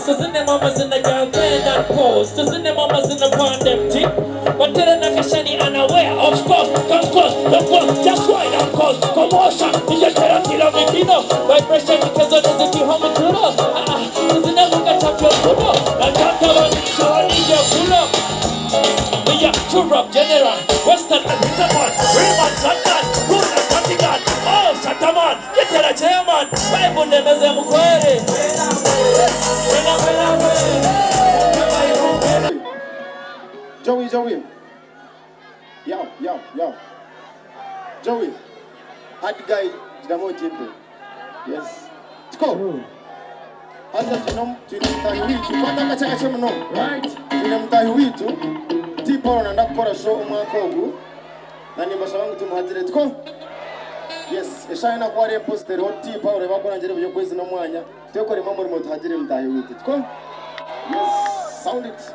Doesn't the mamas in the girl that pose? Doesn't the mamas in the pond empty? But tell them that shiny unaware. Of course, come close, that's why I'm close. Commotion, in your terror, killer, vibration, because of the home to love. Doesn't never get up your pull up. I can't tell you, so I need your pull up. We are to rock general, Western and Hinterman, Raymond, London, Rune and Vatican. Oh, Shataman, you tell a chairman, Bible them as a mukwere. Joey. Yo. Joey. Hard guy, Damo Jimbo. Yes. Let's go. Asa tunamtahi witu. Pata kacha mno. Right. Tunamtahi witu. Tipo anaenda kukora show mwaka huu. Na ni masha wangu tumuhatire. Let's go. Yes, eshaina kwa re poster hot tipo ore bakora njere byo kwezi no mwanya. Tekore mambo ri mutahagire mtahi witu. Let's go. Yes, sound it.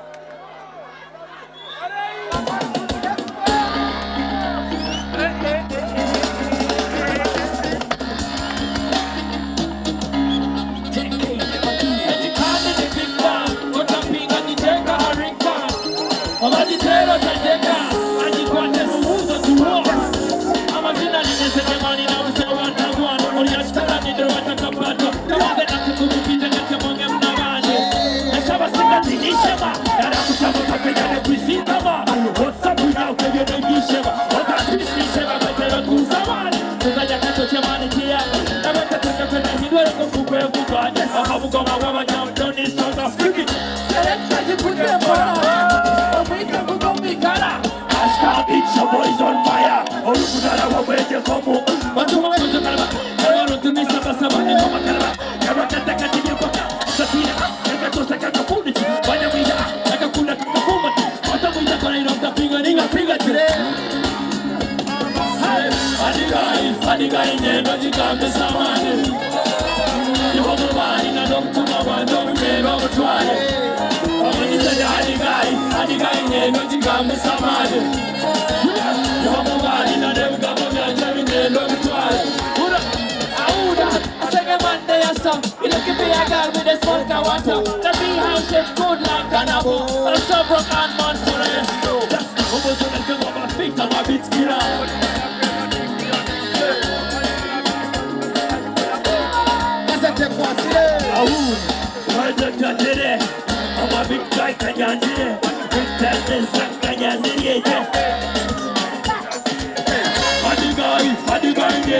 Madiganye, no Tigam Samadi. Yomani, and then government, Jeremy, no Twilight. I take a Monday or so. You look at me, a girl with a smoke and water. The bee house is good like cannibal. But I'm so broke and monster. Who was going to go on my feet on my beats, get out? I'm a big guy, can you hear? Big person, can you hear? Madi guy,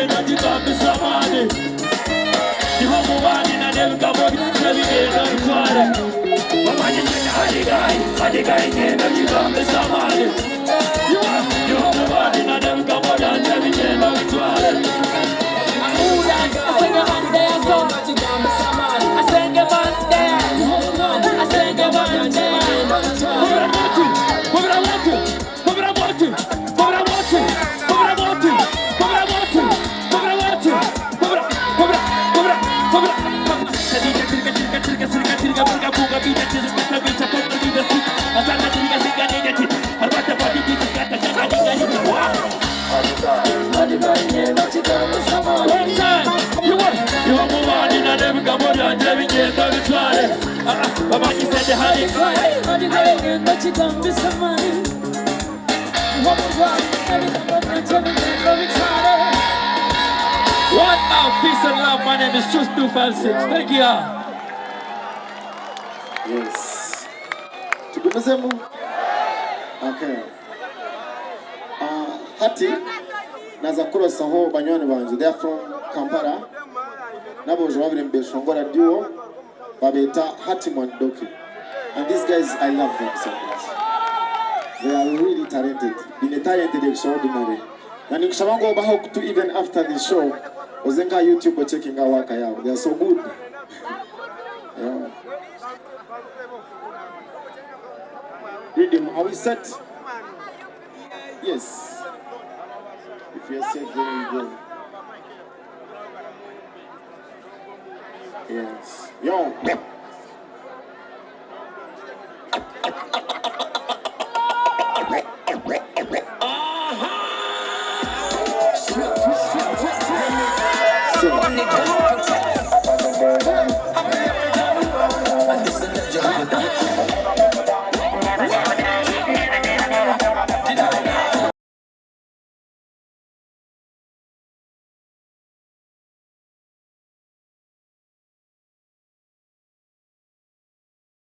not the God, Mr. Madi. You have a one in a never come on, every day, not Friday. But Madi guy, not the God, Mr. Madi. You have a one in a never come on, every day, not Friday. I sing a man there, so much you got Mr. Madi. I sing a man there. I sang a man there. What now? Peace and love. My name is Just 256. Thank you. Yes. Tukumezemu. Okay. Hati nazakuro saho banywane banje. They are from Kampala. Nabo jwabire mbeshongora duo babeta Hati Mwandoki. And these guys, I love them so much. They are really talented. In a talented extraordinary. And nikishabango baho to even after this show, ozenga YouTube checking our work out. They are so good. Yeah. Rhythm, are we set? Yes. If you're set, then we go. Yes. Yo. So.